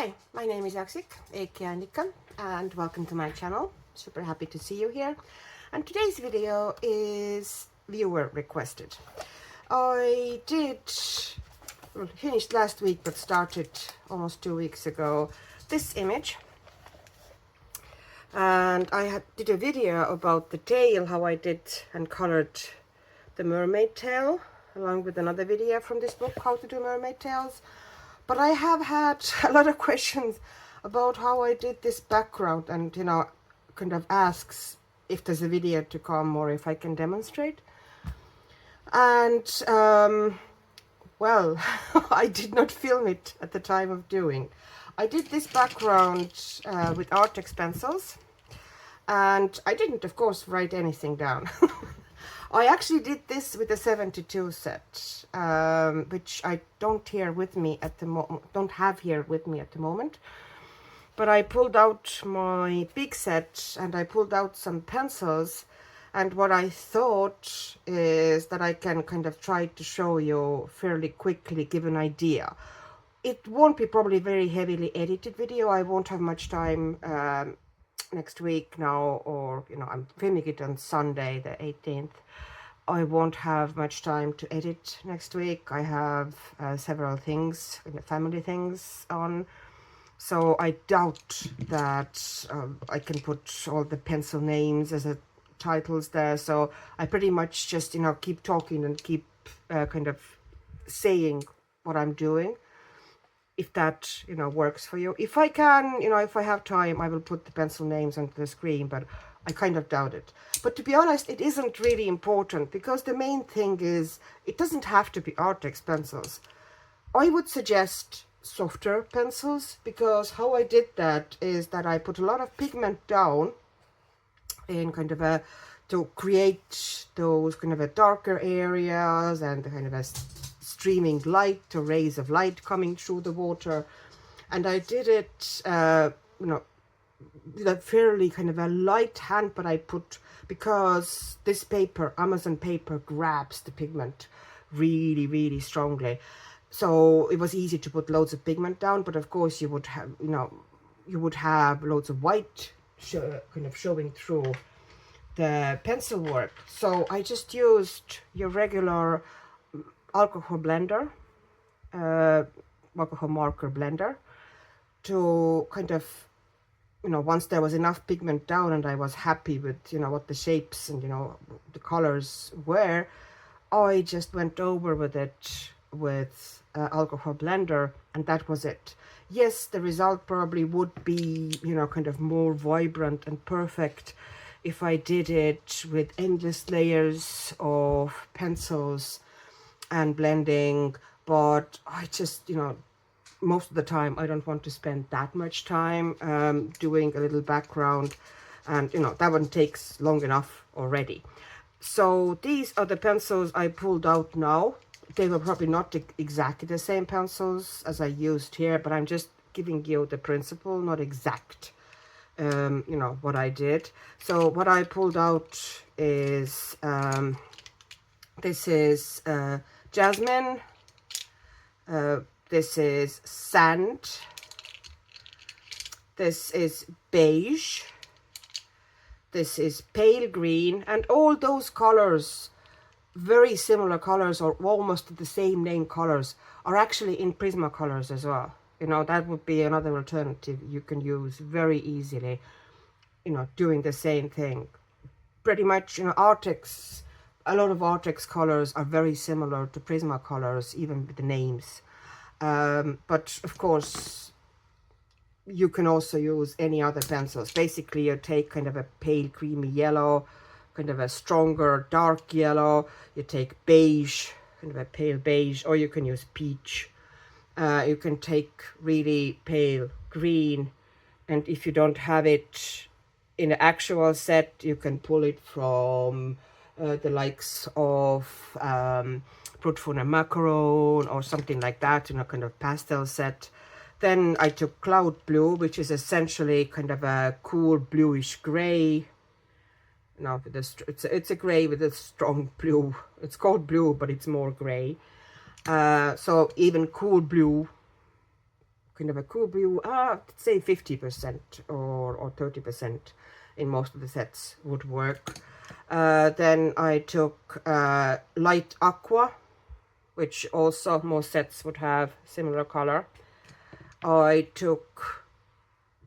Hi, my name is Arrtx, aka Annika, and welcome to my channel. Super happy to see you here. And today's video is viewer requested. I finished last week but started almost 2 weeks ago this image. And I did a video about the tail, how I did and colored the mermaid tail, along with another video from this book, How to Do Mermaid Tails. But I have had a lot of questions about how I did this background, and kind of asks if there's a video to come or if I can demonstrate. And well, I did not film it at the time of doing. I did this background with Arrtx pencils, and I didn't, of course, write anything down. I actually did this with a 72 set, which I don't have here with me at the moment. But I pulled out my big set and I pulled out some pencils, and what I thought is that I can kind of try to show you fairly quickly, give an idea. It won't be probably very heavily edited video. I won't have much time next week now, or I'm filming it on Sunday the 18th. I won't have much time to edit next week. I have several things, family things on, so I doubt that I can put all the pencil names as titles there. So I pretty much just keep talking and keep kind of saying what I'm doing, if that works for you. If I can, if I have time, I will put the pencil names onto the screen, but I kind of doubt it. But to be honest, it isn't really important, because the main thing is it doesn't have to be Arrtx pencils. I would suggest softer pencils, because how I did that is that I put a lot of pigment down in kind of to create those kind of darker areas and kind of a streaming light, or rays of light coming through the water. And I did it with a fairly kind of a light hand, but I put, because this paper, Amazon paper, grabs the pigment really, really strongly, so it was easy to put loads of pigment down. But of course you would have loads of white kind of showing through the pencil work. So I just used your regular alcohol blender, alcohol marker blender, to kind of, once there was enough pigment down and I was happy with, what the shapes and, the colors were, I just went over with it with alcohol blender, and that was it. Yes, the result probably would be, kind of more vibrant and perfect if I did it with endless layers of pencils and blending, but I just, most of the time I don't want to spend that much time doing a little background, and that one takes long enough already. So these are the pencils I pulled out now. They were probably not exactly the same pencils as I used here, but I'm just giving you the principle, not exact what I did. So what I pulled out is this is jasmine, this is sand, this is beige, this is pale green, and all those colors, very similar colors or almost the same name colors, are actually in Prismacolors as well. That would be another alternative you can use very easily, doing the same thing. Pretty much, Arrtx, a lot of Arrtx colors are very similar to Prismacolors, even with the names. But of course, you can also use any other pencils. Basically, you take kind of a pale creamy yellow, kind of a stronger dark yellow, you take beige, kind of a pale beige, or you can use peach. You can take really pale green, and if you don't have it in the actual set, you can pull it from the likes of Fruitful and Macaron or something like that, kind of pastel set. Then I took cloud blue, which is essentially kind of a cool bluish gray. Now it's a gray with a strong blue. It's called blue, but it's more gray. So even cool blue kind of a cool blue, say 50% or 30% in most of the sets would work. Then I took light aqua, which also most sets would have similar color. I took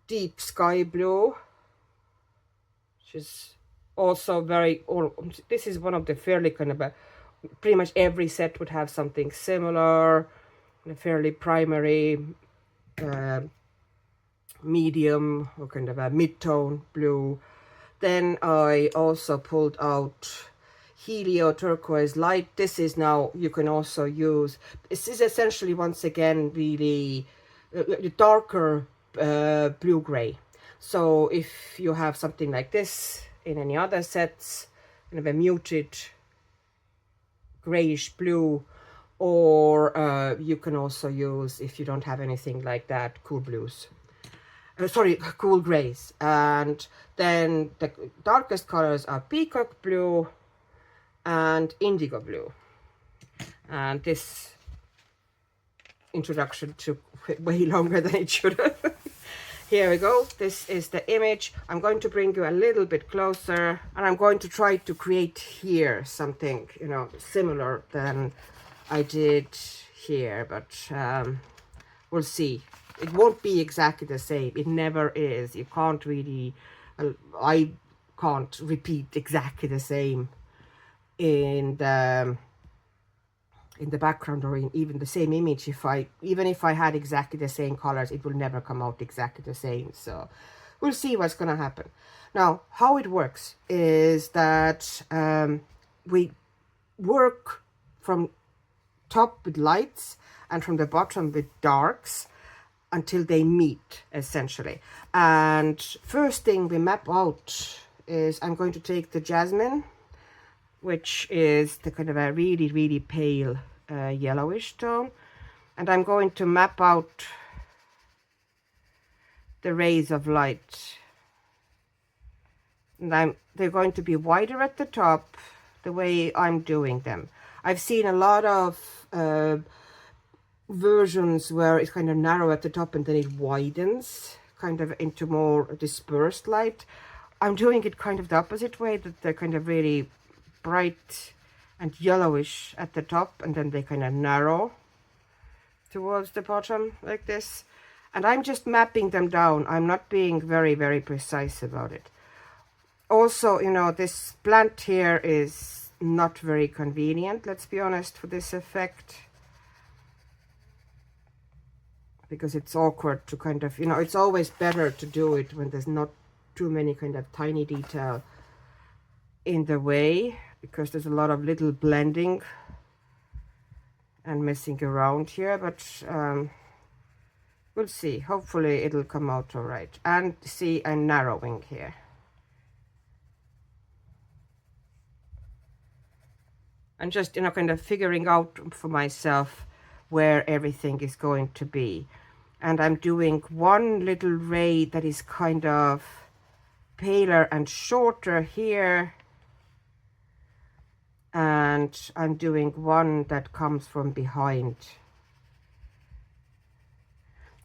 deep sky blue, which is also very, this is one of the fairly kind of pretty much every set would have something similar, a fairly primary, medium or kind of a mid-tone blue. Then I also pulled out Helio Turquoise Light. This is now, you can also use, this is essentially once again really darker blue-gray. So if you have something like this in any other sets, kind of a muted grayish blue, or you can also use, if you don't have anything like that, cool blues. Sorry, cool grays. And then the darkest colors are peacock blue and indigo blue. And this introduction took way longer than it should have. Here we go. This is the image. I'm going to bring you a little bit closer, and I'm going to try to create here something, you know, similar than I did here, but we'll see. It won't be exactly the same. It never is. You can't really, I can't repeat exactly the same in the background or in even the same image. Even if I had exactly the same colors, it will never come out exactly the same. So we'll see what's going to happen. Now, how it works is that we work from top with lights and from the bottom with darks until they meet, essentially. And first thing we map out is, I'm going to take the jasmine, which is the kind of a really, really pale yellowish tone, and I'm going to map out the rays of light. And they're going to be wider at the top, the way I'm doing them. I've seen a lot of versions where it's kind of narrow at the top and then it widens kind of into more dispersed light. I'm doing it kind of the opposite way, that they're kind of really bright and yellowish at the top, and then they kind of narrow towards the bottom like this. And I'm just mapping them down. I'm not being very, very precise about it. Also, you know, this plant here is not very convenient, let's be honest, for this effect, because it's awkward to kind of, you know, it's always better to do it when there's not too many kind of tiny detail in the way, because there's a lot of little blending and messing around here. But we'll see. Hopefully it'll come out all right. And see, I'm narrowing here. And just, you know, kind of figuring out for myself where everything is going to be. And I'm doing one little ray that is kind of paler and shorter here. And I'm doing one that comes from behind.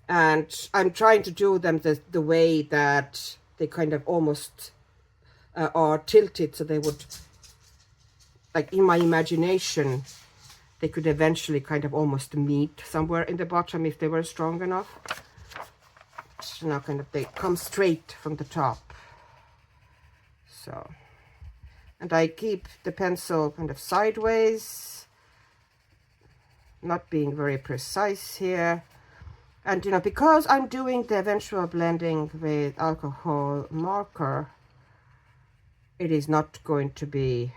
And I'm trying to do them the way that they kind of almost are tilted, so they would, like in my imagination, they could eventually kind of almost meet somewhere in the bottom if they were strong enough. So now kind of they come straight from the top. So, and I keep the pencil kind of sideways, not being very precise here. And, you know, because I'm doing the eventual blending with alcohol marker, it is not going to be,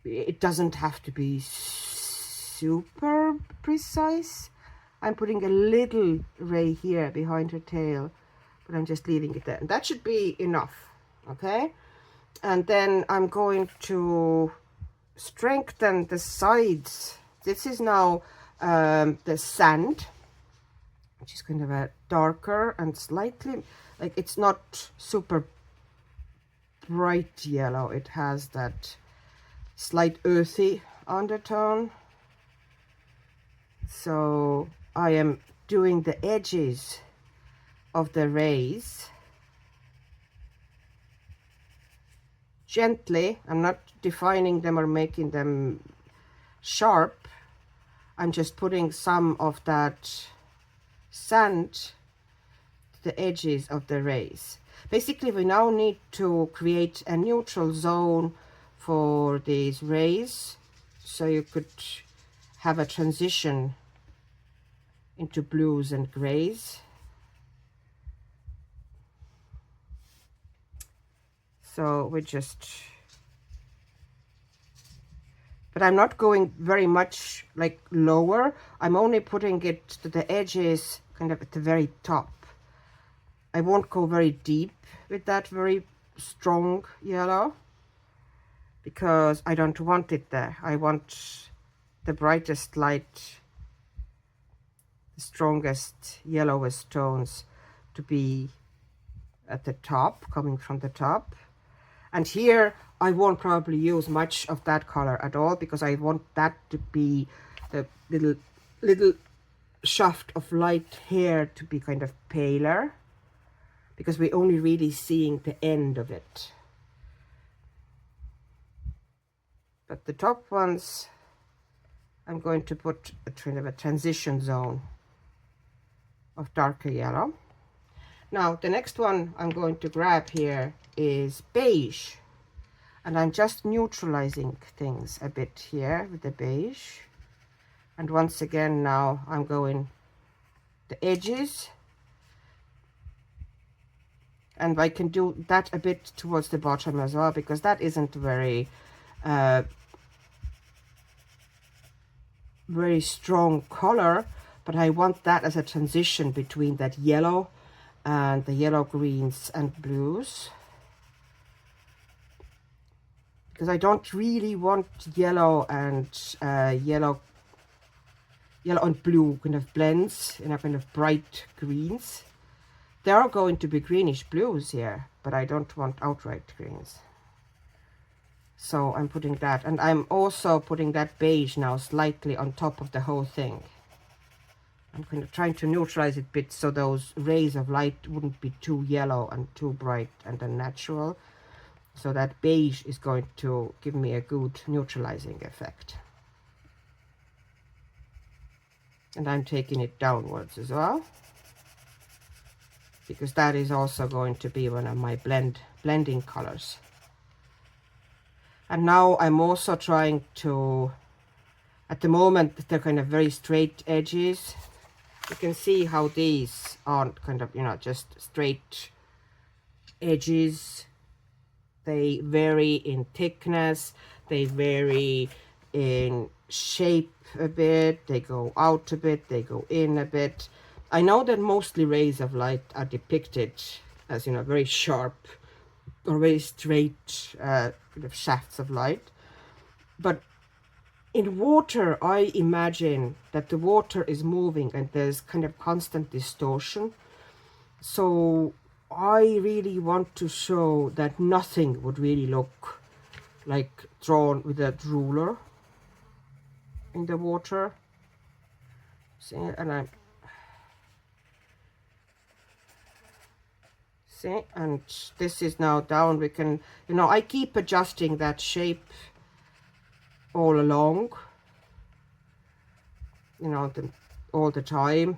it doesn't have to be super precise. I'm putting a little ray here behind her tail, but I'm just leaving it there. And that should be enough, okay? And then I'm going to strengthen the sides. This is now the sand, which is kind of a darker and slightly, like, it's not super bright yellow. It has that slight earthy undertone. So I am doing the edges of the rays gently. I'm not defining them or making them sharp. I'm just putting some of that sand to the edges of the rays. Basically, we now need to create a neutral zone for these rays, so you could have a transition into blues and grays. So we just, but I'm not going very much like lower. I'm only putting it to the edges, kind of at the very top. I won't go very deep with that very strong yellow, because I don't want it there. I want the brightest light, the strongest, yellowest tones to be at the top, coming from the top. And here I won't probably use much of that color at all, because I want that to be the little shaft of light here to be kind of paler, because we're only really seeing the end of it. But the top ones, I'm going to put a kind of a transition zone of darker yellow. Now the next one I'm going to grab here is beige, and I'm just neutralizing things a bit here with the beige. And once again, now I'm going the edges, and I can do that a bit towards the bottom as well, because that isn't very very strong color, but I want that as a transition between that yellow and the yellow greens and blues, because I don't really want yellow and yellow and blue kind of blends in a kind of bright greens. There are going to be greenish blues here, but I don't want outright greens. So I'm putting that, and I'm also putting that beige now slightly on top of the whole thing. I'm kind of trying to neutralize it a bit, so those rays of light wouldn't be too yellow and too bright and unnatural. So that beige is going to give me a good neutralizing effect. And I'm taking it downwards as well, because that is also going to be one of my blending colors. And now I'm also trying to, at the moment, they're kind of very straight edges. You can see how these aren't kind of, you know, just straight edges. They vary in thickness, they vary in shape a bit, they go out a bit, they go in a bit. I know that mostly rays of light are depicted as, you know, very sharp or very straight kind of shafts of light, but in water I imagine that the water is moving and there's kind of constant distortion. So I really want to show that nothing would really look like drawn with a ruler in the water. See, and I'm see, and this is now down. We can, you know, I keep adjusting that shape all along, you know, all the time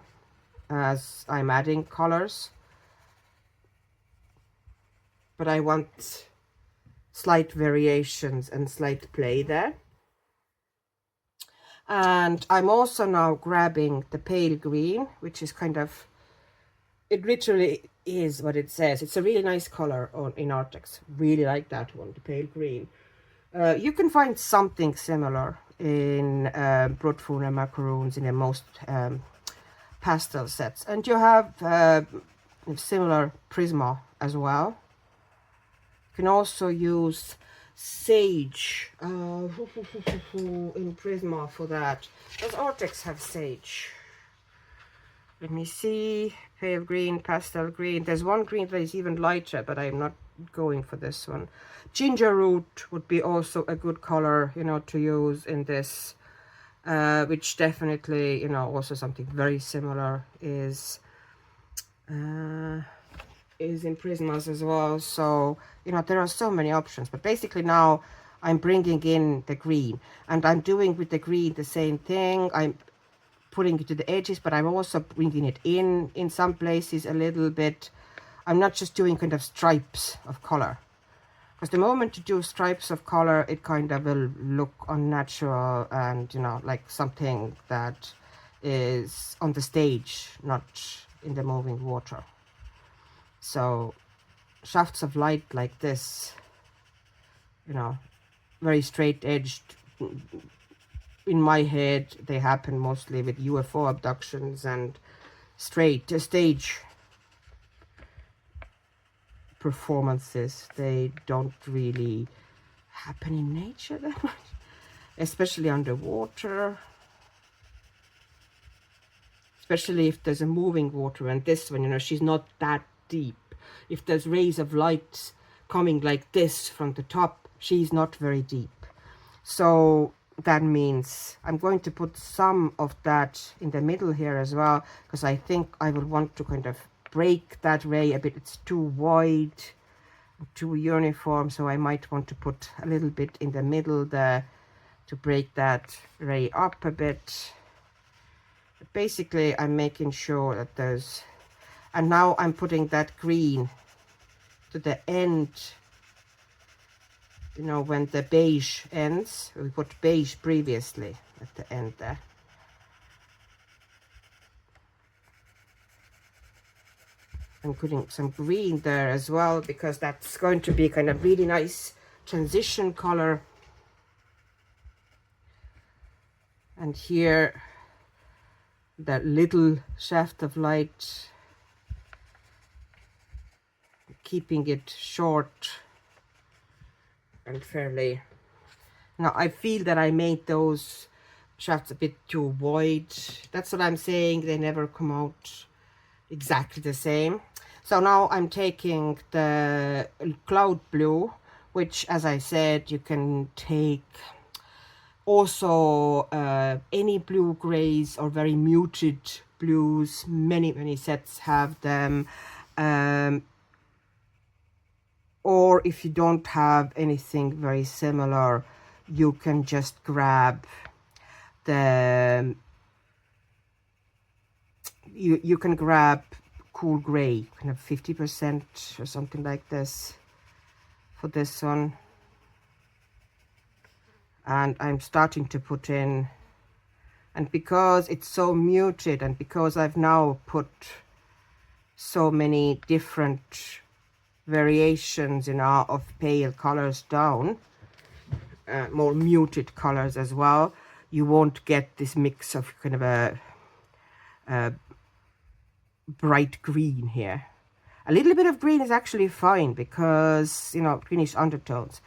as I'm adding colors. But I want slight variations and slight play there. And I'm also now grabbing the pale green, which is kind of, it literally is what it says. It's a really nice color in Arrtx. Really like that one, the pale green. You can find something similar in Prosvirina macaroons in the most pastel sets. And you have similar Prisma as well. You can also use sage in Prisma for that. Does Arrtx have sage? Let me see. Pale green, pastel green. There's one green that is even lighter, but I'm not going for this one. Ginger root would be also a good color, you know, to use in this which definitely, you know, also something very similar is in Prismas as well. So, you know, there are so many options, but basically now I'm bringing in the green, and I'm doing with the green the same thing. I'm putting it to the edges, but I'm also bringing it in some places a little bit. I'm not just doing kind of stripes of color, because the moment you do stripes of color, it kind of will look unnatural and, you know, like something that is on the stage, not in the moving water. So shafts of light like this, you know, very straight edged, in my head they happen mostly with UFO abductions and straight stage performances. They don't really happen in nature that much, especially underwater, especially if there's a moving water. And this one, you know, she's not that deep. If there's rays of light coming like this from the top, she's not very deep. So that means I'm going to put some of that in the middle here as well, because I think I will want to kind of break that ray a bit. It's too wide, too uniform, so I might want to put a little bit in the middle there to break that ray up a bit. But basically I'm making sure that there's, and now I'm putting that green to the end. You know, when the beige ends, we put beige previously at the end there. I'm putting some green there as well, because that's going to be kind of really nice transition color. And here, that little shaft of light, keeping it short and fairly. Now I feel that I made those shafts a bit too wide. That's what I'm saying, they never come out exactly the same. So now I'm taking the cloud blue, which, as I said, you can take also any blue grays or very muted blues. Many sets have them. Or if you don't have anything very similar, you can just grab the, you can grab cool gray, kind of 50% or something like this for this one. And I'm starting to put in, and because it's so muted, and because I've now put so many different variations, you know, of pale colors down, more muted colors as well, you won't get this mix of kind of a bright green here. A little bit of green is actually fine, because, you know, greenish undertones,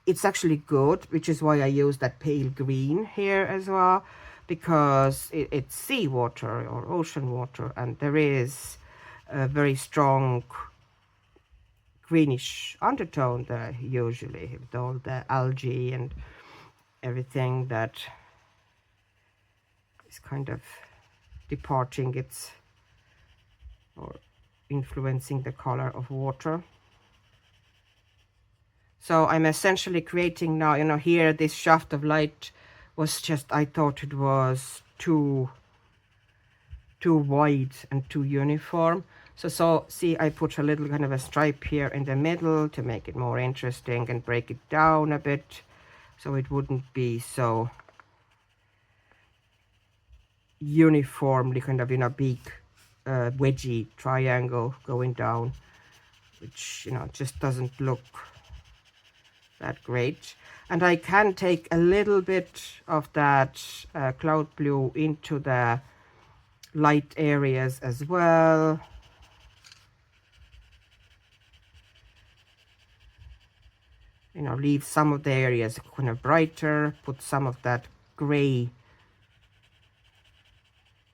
it's actually good, which is why I use that pale green here as well, because it's seawater or ocean water, and there is a very strong greenish undertone there usually, with all the algae and everything that is kind of departing its, or influencing the color of water. So I'm essentially creating now, you know, here this shaft of light was just, I thought it was too wide and too uniform. So see, I put a little kind of a stripe here in the middle to make it more interesting and break it down a bit, so it wouldn't be so uniformly kind of, you know, big wedgy triangle going down, which, you know, just doesn't look that great. And I can take a little bit of that cloud blue into the light areas as well. You know, leave some of the areas kind of brighter, put some of that gray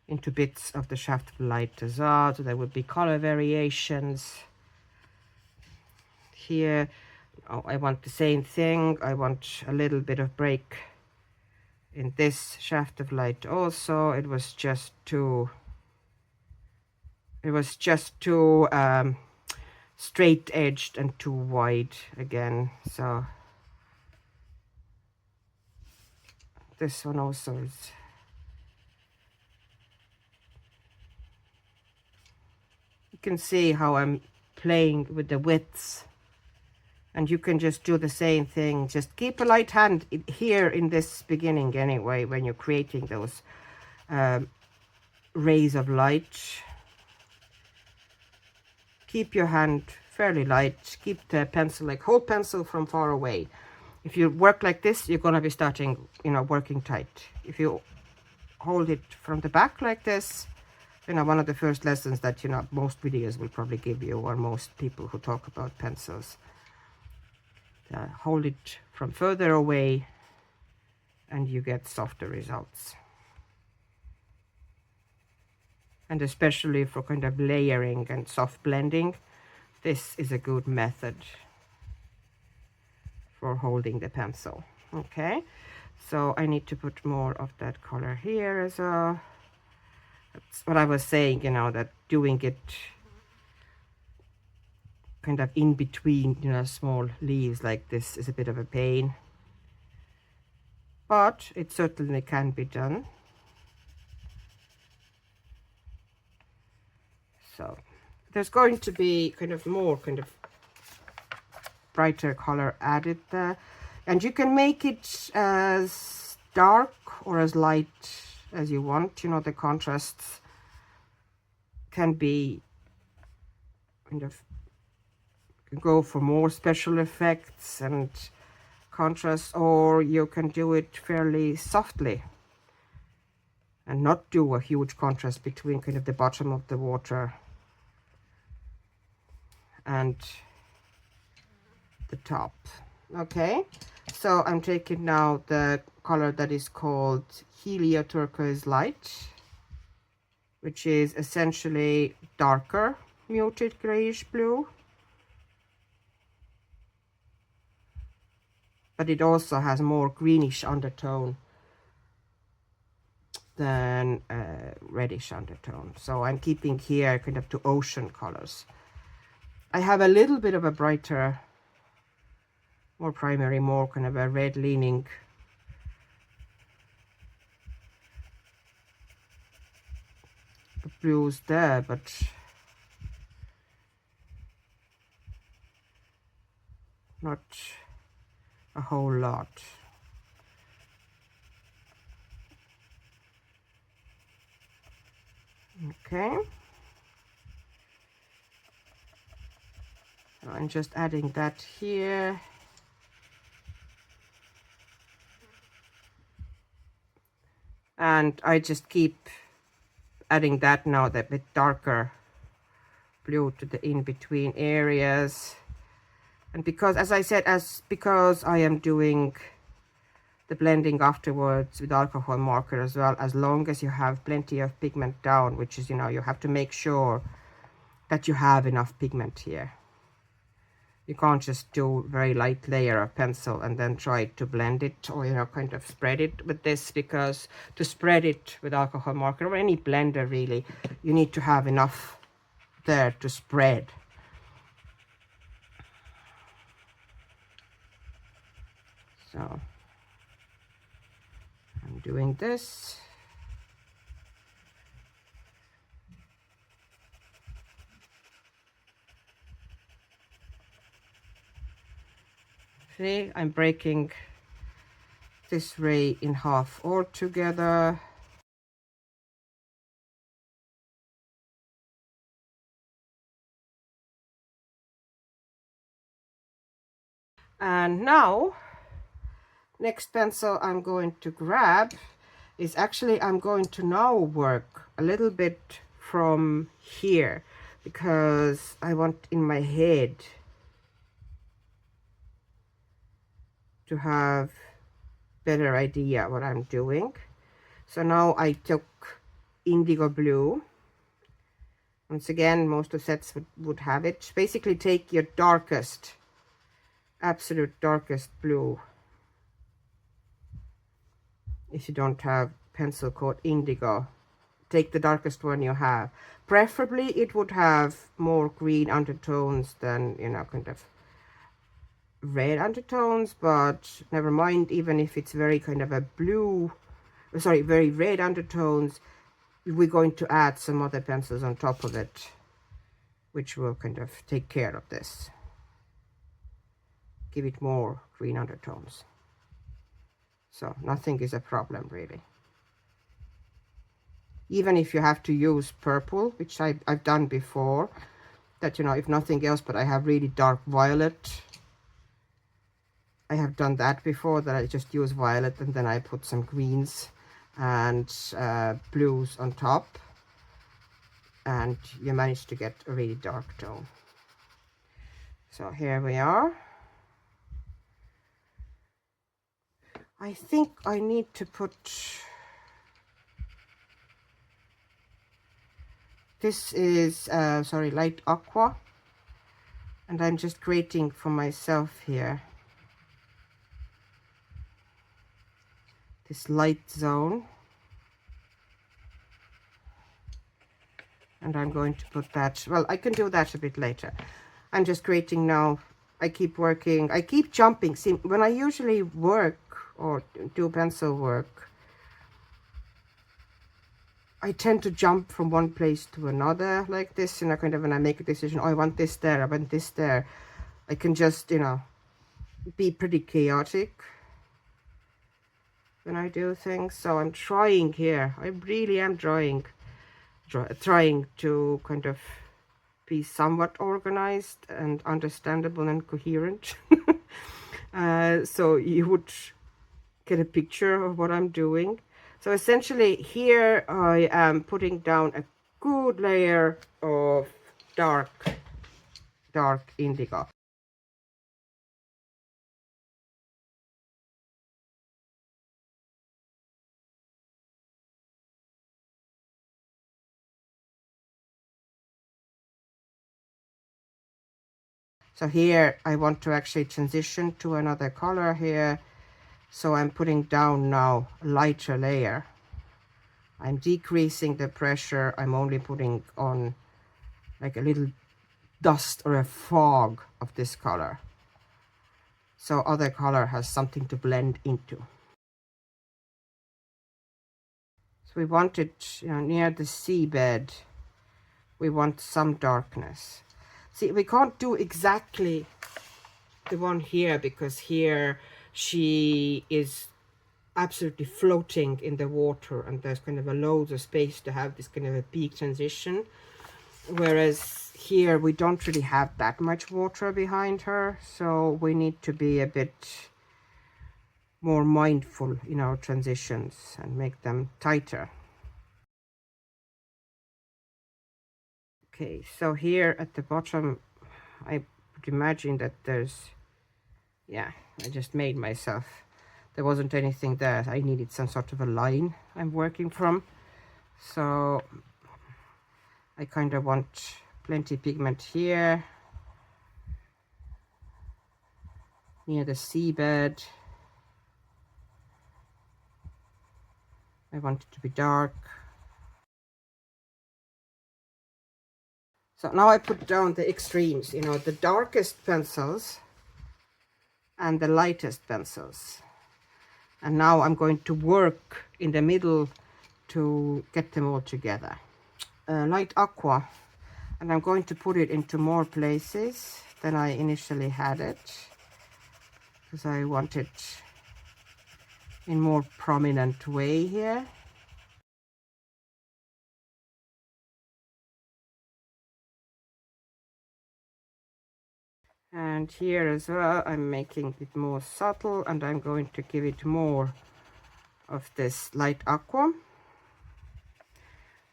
into bits of the shaft of light as well, so there would be color variations. Here, oh, I want the same thing. I want a little bit of break in this shaft of light also. It was just too straight edged and too wide again. So this one also is, you can see how I'm playing with the widths, and you can just do the same thing. Just keep a light hand here in this beginning anyway when you're creating those rays of light. Keep your hand fairly light, keep the pencil, like hold pencil from far away. If you work like this, you're going to be starting, you know, working tight. If you hold it from the back like this, you know, one of the first lessons that, you know, most videos will probably give you, or most people who talk about pencils. Hold it from further away and you get softer results. And especially for kind of layering and soft blending, this is a good method for holding the pencil. Okay, so I need to put more of that color here as well. That's what I was saying, you know, that doing it kind of in between, you know, small leaves like this is a bit of a pain, but it certainly can be done. So there's going to be kind of more kind of brighter color added there, and you can make it as dark or as light as you want. You know, the contrasts can be kind of, go for more special effects and contrast, or you can do it fairly softly and not do a huge contrast between kind of the bottom of the water and the top. Okay, so I'm taking now the color that is called Helio Turquoise Light, which is essentially darker muted grayish blue, but it also has more greenish undertone than reddish undertone. So I'm keeping here kind of to ocean colors. I have a little bit of a brighter, more primary, more kind of a red leaning blues there, but not a whole lot. Okay, so I'm just adding that here. And I just keep adding that now, that bit darker blue to the in-between areas. And because, as I said, because I am doing the blending afterwards with alcohol marker as well, as long as you have plenty of pigment down, which is, you know, you have to make sure that you have enough pigment here. You can't just do very light layer of pencil and then try to blend it, or, you know, kind of spread it with this, because to spread it with alcohol marker or any blender really, you need to have enough there to spread. So I'm doing this. See, I'm breaking this ray in half altogether. And now, next pencil I'm going to grab is actually, I'm going to now work a little bit from here, because I want in my head to have better idea what I'm doing. So now I took indigo blue. Once again, most of sets would have it. Basically take your darkest, absolute darkest blue if you don't have pencil called indigo, take the darkest one you have. Preferably it would have more green undertones than, you know, kind of red undertones, but never mind. Even if it's very kind of a blue, sorry, very red undertones, we're going to add some other pencils on top of it, which will kind of take care of this, give it more green undertones. So nothing is a problem really. Even if you have to use purple, which I've done before, that, you know, if nothing else, but I have really dark violet. I have done that before, that I just use violet and then I put some greens and blues on top, and you manage to get a really dark tone. So here we are. I think I need to put, this is sorry, light aqua, and I'm just creating for myself here this light zone, and I'm going to put that, well, I can do that a bit later. I'm just creating now. I keep working, I keep jumping. See, when I usually work or do pencil work, I tend to jump from one place to another like this, you know, kind of when I make a decision, oh, I want this there, I want this there. I can just, you know, be pretty chaotic when I do things. So I'm trying here, I really am trying to kind of be somewhat organized and understandable and coherent. So you would get a picture of what I'm doing. So essentially here I am putting down a good layer of dark indigo. So here I want to actually transition to another color here. So I'm putting down now a lighter layer. I'm decreasing the pressure. I'm only putting on like a little dust or a fog of this color, so other color has something to blend into. So we want it, you know, near the seabed, we want some darkness. See, we can't do exactly the one here, because here she is absolutely floating in the water and there's kind of a loads of space to have this kind of a peak transition, whereas here we don't really have that much water behind her, so we need to be a bit more mindful in our transitions and make them tighter. Okay, so here at the bottom I would imagine that there's, yeah, I just made myself, there wasn't anything there, I needed some sort of a line I'm working from, so I kind of want plenty pigment here near the seabed. I want it to be dark. So now I put down the extremes, you know, the darkest pencils and the lightest pencils. And now I'm going to work in the middle to get them all together. Light aqua, and I'm going to put it into more places than I initially had it, because I want it in more prominent way here. And here as well, I'm making it more subtle, and I'm going to give it more of this light aqua.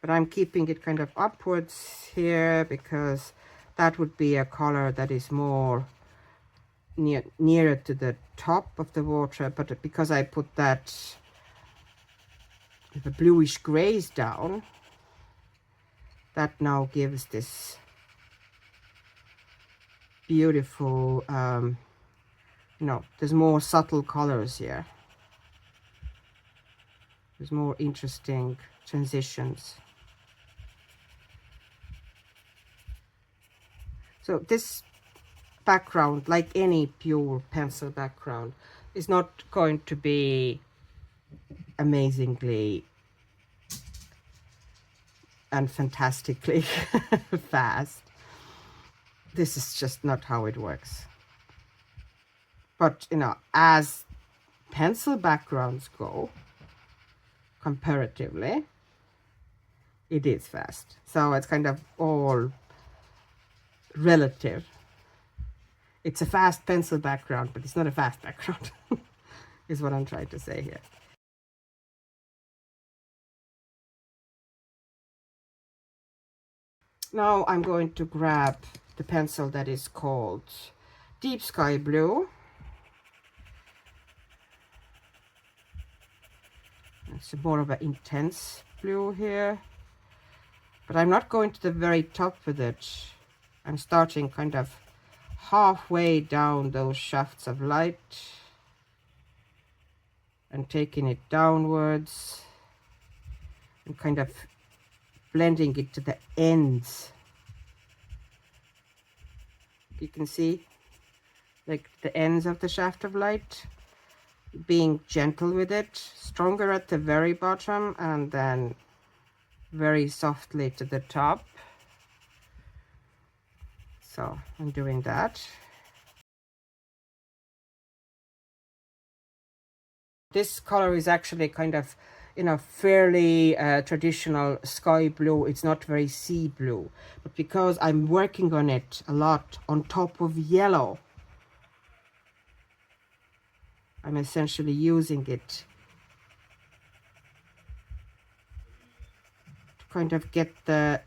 But I'm keeping it kind of upwards here, because that would be a color that is more nearer to the top of the water. But because I put that the bluish grays down, that now gives this beautiful, you know, there's more subtle colors here. There's more interesting transitions. So this background, like any pure pencil background, is not going to be amazingly and fantastically fast. This is just not how it works. But, you know, as pencil backgrounds go, comparatively, it is fast. So it's kind of all relative. It's a fast pencil background, but it's not a fast background, is what I'm trying to say here. Now I'm going to grab the pencil that is called Deep Sky Blue. It's more of an intense blue here, but I'm not going to the very top with it. I'm starting kind of halfway down those shafts of light and taking it downwards and kind of blending it to the ends. You can see, like the ends of the shaft of light, being gentle with it, stronger at the very bottom and then very softly to the top. So I'm doing that. This color is actually kind of, you know, fairly traditional sky blue. It's not very sea blue, but because I'm working on it a lot on top of yellow, I'm essentially using it to kind of get the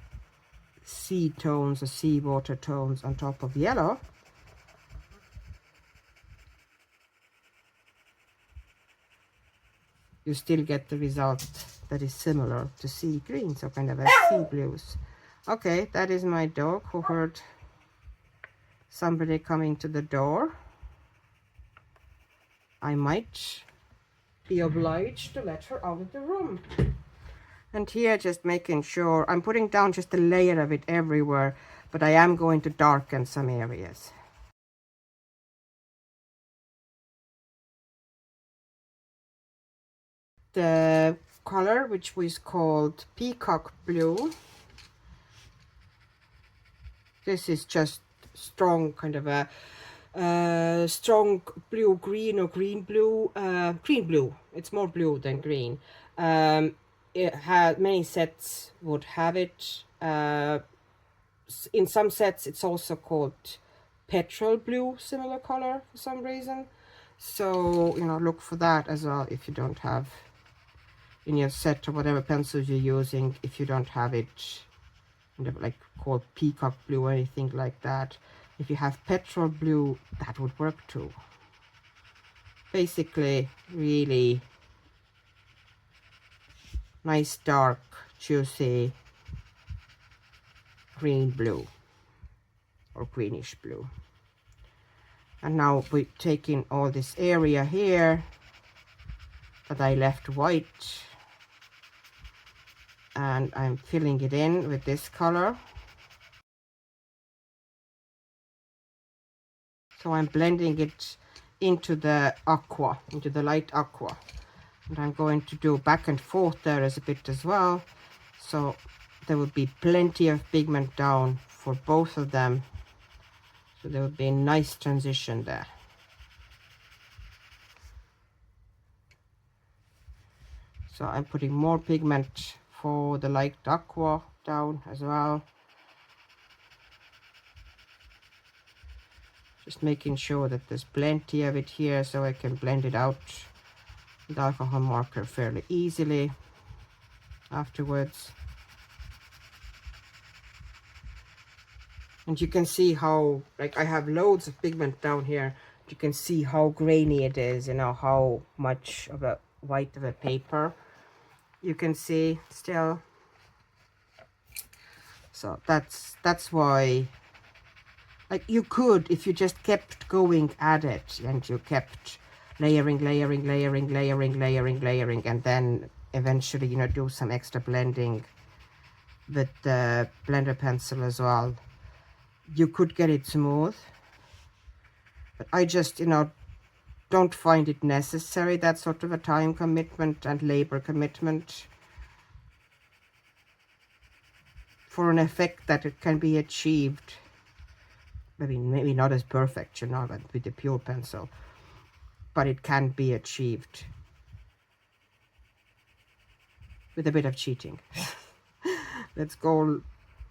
sea tones or seawater tones on top of yellow. You still get the result that is similar to sea green, so kind of a sea blues. Okay, that is my dog who heard somebody coming to the door. I might be obliged to let her out of the room. And here, just making sure, I'm putting down just a layer of it everywhere, but I am going to darken some areas. The color, which was called Peacock Blue, this is just strong, kind of a strong blue green or green blue. Green blue, it's more blue than green. It had many sets would have it. In some sets it's also called petrol blue, similar color for some reason. So, you know, look for that as well if you don't have in your set or whatever pencils you're using, if you don't have it like called peacock blue or anything like that. If you have petrol blue, that would work too. Basically, really nice, dark, juicy green blue or greenish blue. And now we're taking all this area here that I left white, and I'm filling it in with this color. So I'm blending it into the aqua, into the light aqua. And I'm going to do back and forth there as a bit as well. So there will be plenty of pigment down for both of them. So there will be a nice transition there. So I'm putting more pigment for the light aqua down as well. Just making sure that there's plenty of it here so I can blend it out with alcohol marker fairly easily afterwards. And you can see how, like, I have loads of pigment down here. You can see how grainy it is, you know, how much of a white of a paper you can see still. So that's why, like, you could, if you just kept going at it and you kept layering, and then eventually, you know, do some extra blending with the blender pencil as well, you could get it smooth. But I just, you know, don't find it necessary, that sort of a time commitment and labor commitment for an effect that it can be achieved. Maybe not as perfect, you know, with the pure pencil, but it can be achieved with a bit of cheating. Let's call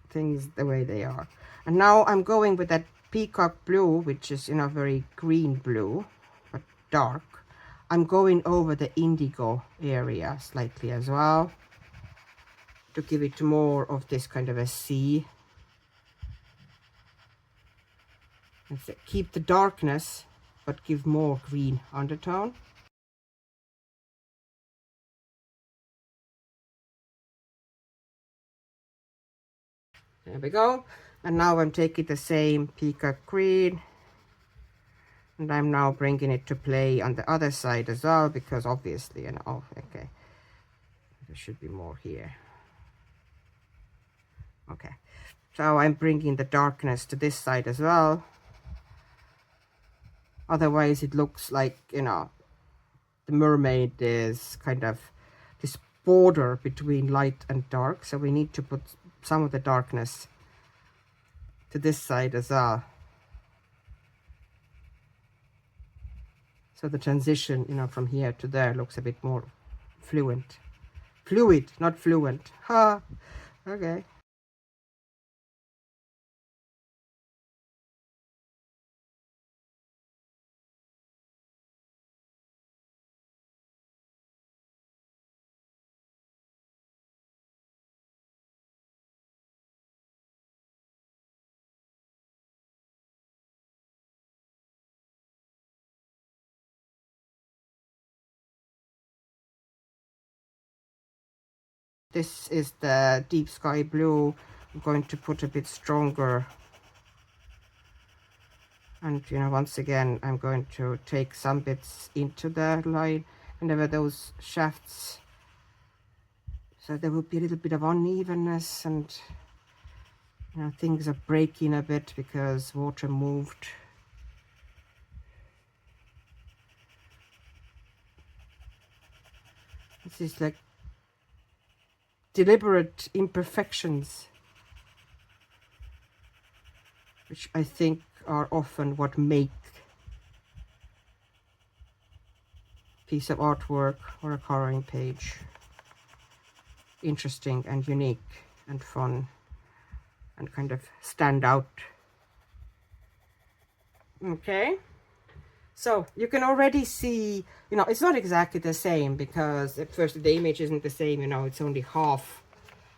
things the way they are. And now I'm going with that peacock blue, which is, you know, very green blue, but dark. I'm going over the indigo area slightly as well, to give it more of this kind of a sea. And keep the darkness, but give more green undertone. There we go. And now I'm taking the same peacock green, and I'm now bringing it to play on the other side as well, because obviously, you know, oh, okay, there should be more here. Okay, so I'm bringing the darkness to this side as well. Otherwise it looks like, you know, the mermaid is kind of this border between light and dark, so we need to put some of the darkness to this side as well. So the transition, you know, from here to there looks a bit more fluid, not fluent. Ha, okay. This is the deep sky blue. I'm going to put a bit stronger. And, you know, once again, I'm going to take some bits into the line whenever those shafts. So there will be a little bit of unevenness, and, you know, things are breaking a bit because water moved. This is like deliberate imperfections, which I think are often what make a piece of artwork or a coloring page interesting and unique and fun and kind of stand out. Okay, so you can already see, you know, it's not exactly the same, because at first the image isn't the same, you know, it's only half.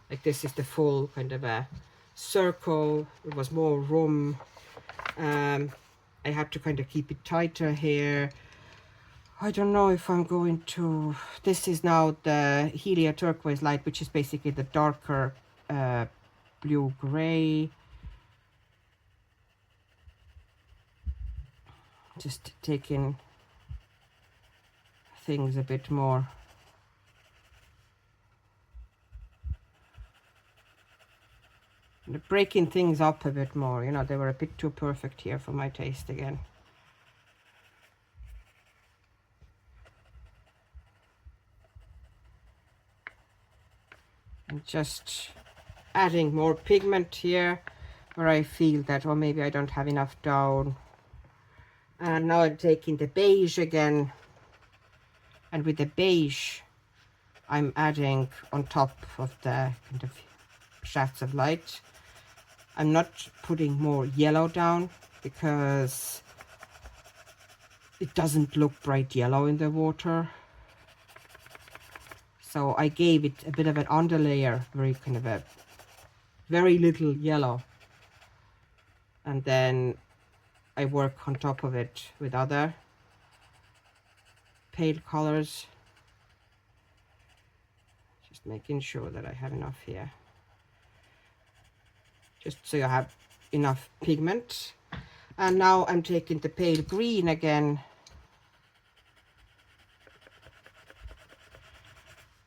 Like this is the full kind of a circle. It was more room. I had to kind of keep it tighter here. I don't know if I'm going to, this is now the Helia turquoise light, which is basically the darker blue gray. Just taking things a bit more. Breaking things up a bit more, you know, they were a bit too perfect here for my taste again. And just adding more pigment here where I feel that, or maybe I don't have enough down. And now I'm taking the beige again, and with the beige I'm adding on top of the kind of shafts of light. I'm not putting more yellow down because it doesn't look bright yellow in the water. So I gave it a bit of an underlayer, very kind of a very little yellow, and then I work on top of it with other pale colors, just making sure that I have enough here, just so you have enough pigment. And now I'm taking the pale green again,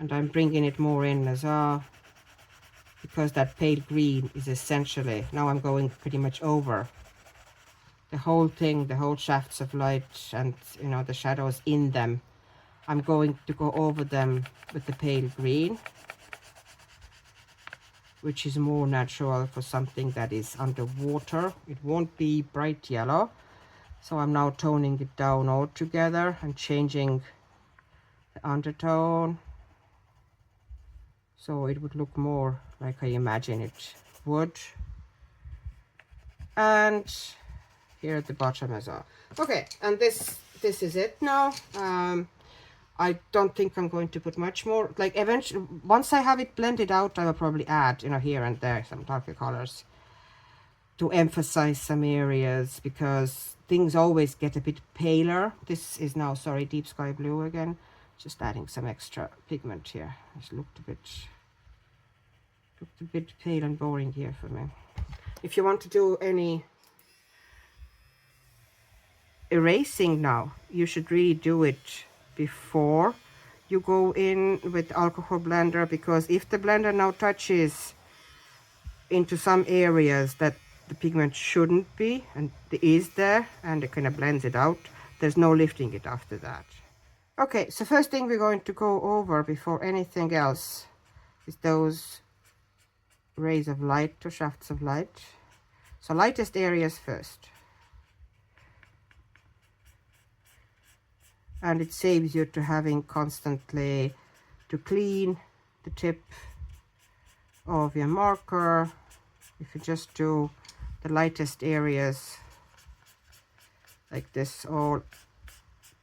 And I'm bringing it more in as well, because that pale green is essentially, now I'm going pretty much over the whole thing, the whole shafts of light and, you know, the shadows in them. I'm going to go over them with the pale green, which is more natural for something that is underwater. It won't be bright yellow. So I'm now toning it down altogether and changing the undertone, so it would look more like I imagine it would. And here at the bottom as well. Okay, and this is it now. I don't think I'm going to put much more. Like eventually, once I have it blended out, I will probably add, you know, here and there some darker colors to emphasize some areas, because things always get a bit paler. This is now, sorry, deep sky blue again. Just adding some extra pigment here. It looked a bit pale and boring here for me. If you want to do any erasing now, you should really do it before you go in with alcohol blender, because if the blender now touches into some areas that the pigment shouldn't be and it is there, and it kind of blends it out, there's no lifting it after that. Okay, so first thing we're going to go over before anything else is those rays of light or shafts of light. So lightest areas first, and it saves you to having constantly to clean the tip of your marker if you just do the lightest areas like this all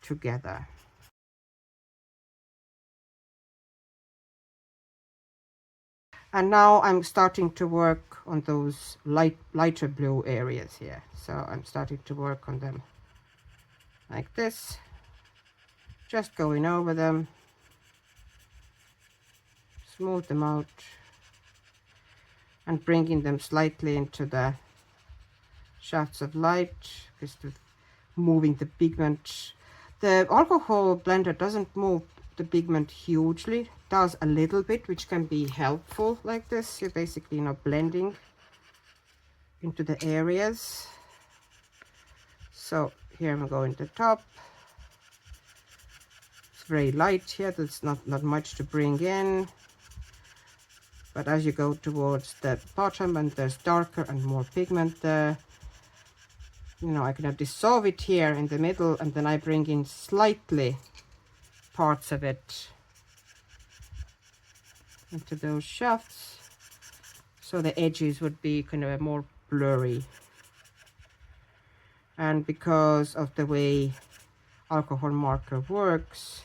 together. And now I'm starting to work on those lighter blue areas here. So I'm starting to work on them like this, just going over them, smooth them out, and bringing them slightly into the shafts of light, just moving the pigment. The alcohol blender doesn't move the pigment hugely, it does a little bit, which can be helpful like this. You're basically, you know, blending into the areas. So here I'm going to the top. It's very light here, there's not much to bring in. But as you go towards the bottom and there's darker and more pigment there, you know, I can dissolve it here in the middle, and then I bring in slightly parts of it into those shafts, so the edges would be kind of more blurry. And because of the way alcohol marker works,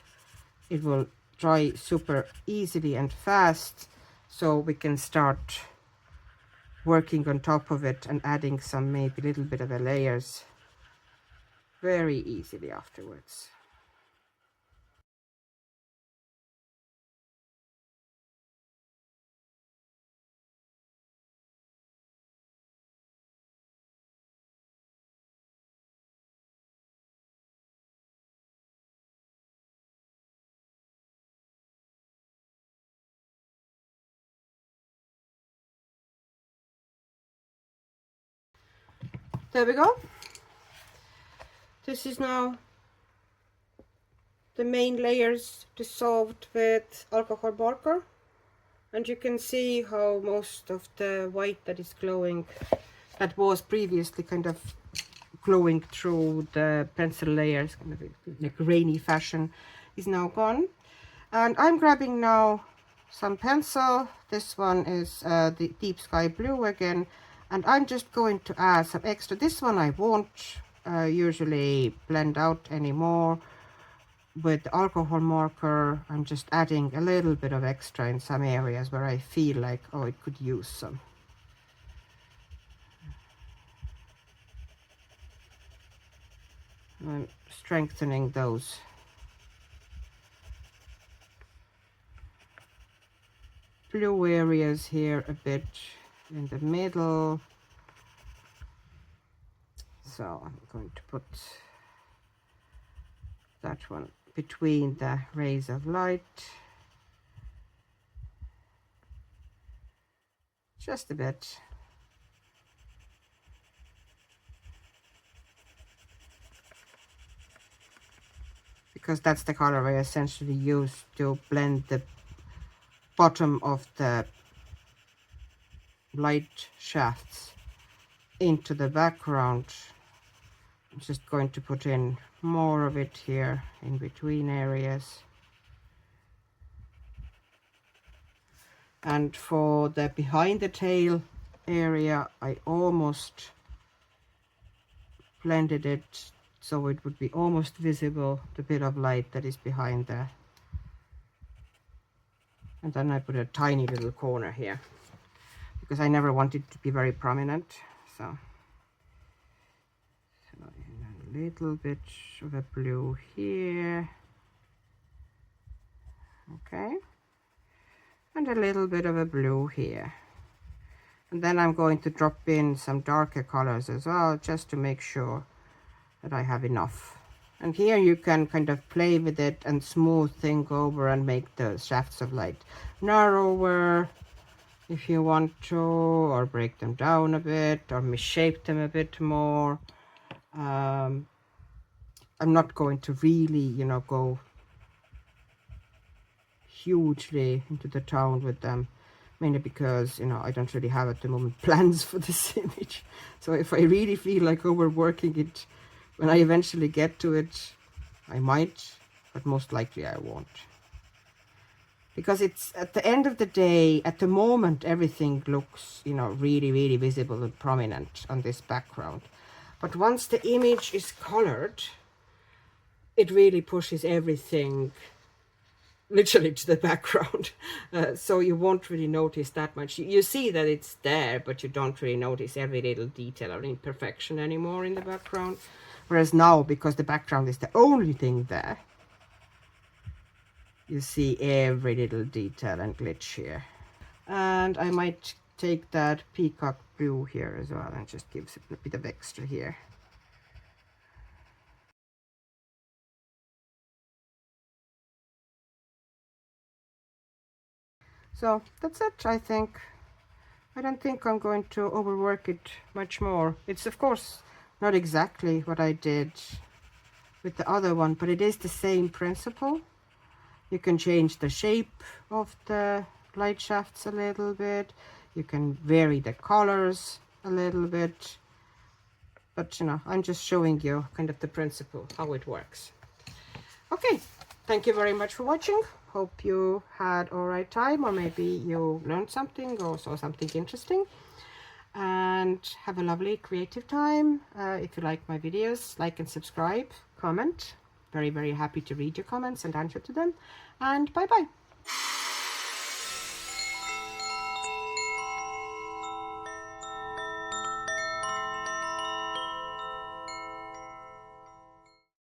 it will dry super easily and fast, so we can start working on top of it and adding some maybe little bit of a layers very easily afterwards. There we go. This is now the main layers dissolved with alcohol marker, and you can see how most of the white that is glowing, that was previously kind of glowing through the pencil layers, kind of like rainy fashion, is now gone. And I'm grabbing now some pencil. This one is the deep sky blue again, and I'm just going to add some extra. This one I won't usually blend out anymore with the alcohol marker. I'm just adding a little bit of extra in some areas where I feel like, oh, it could use some. I'm strengthening those blue areas here a bit in the middle. So I'm going to put that one between the rays of light. just a bit. Because that's the color I essentially use to blend the bottom of the light shafts into the background. I'm just going to put in more of it here in between areas. And for the behind the tail area, I almost blended it so it would be almost visible, the bit of light that is behind there. And then I put a tiny little corner here because I never wanted it to be very prominent. So a little bit of a blue here. Okay. And a little bit of a blue here. And then I'm going to drop in some darker colors as well, just to make sure that I have enough. And here you can kind of play with it and smooth things over and make the shafts of light narrower if you want to, or break them down a bit, or misshape them a bit more. I'm not going to really, you know, go hugely into the town with them, mainly because, you know, I don't really have at the moment plans for this image. So if I really feel like overworking it, when I eventually get to it, I might, but most likely I won't. Because it's, at the end of the day, at the moment, everything looks, you know, really, really visible and prominent on this background. But once the image is colored, it really pushes everything literally to the background. So you won't really notice that much. You see that it's there, but you don't really notice every little detail or imperfection anymore in the background. Whereas now, because the background is the only thing there, you see every little detail and glitch here. And I might take that peacock blue here as well and just gives it a bit of extra here. So that's it, I think. I don't think I'm going to overwork it much more. It's of course not exactly what I did with the other one, but it is the same principle. You can change the shape of the light shafts a little bit. You can vary the colors a little bit. But, you know, I'm just showing you kind of the principle, how it works. Okay, thank you very much for watching. Hope you had all right time, or maybe you learned something or saw something interesting. And have a lovely creative time. If you like my videos, like and subscribe, comment. Very, very happy to read your comments and answer to them. And bye-bye.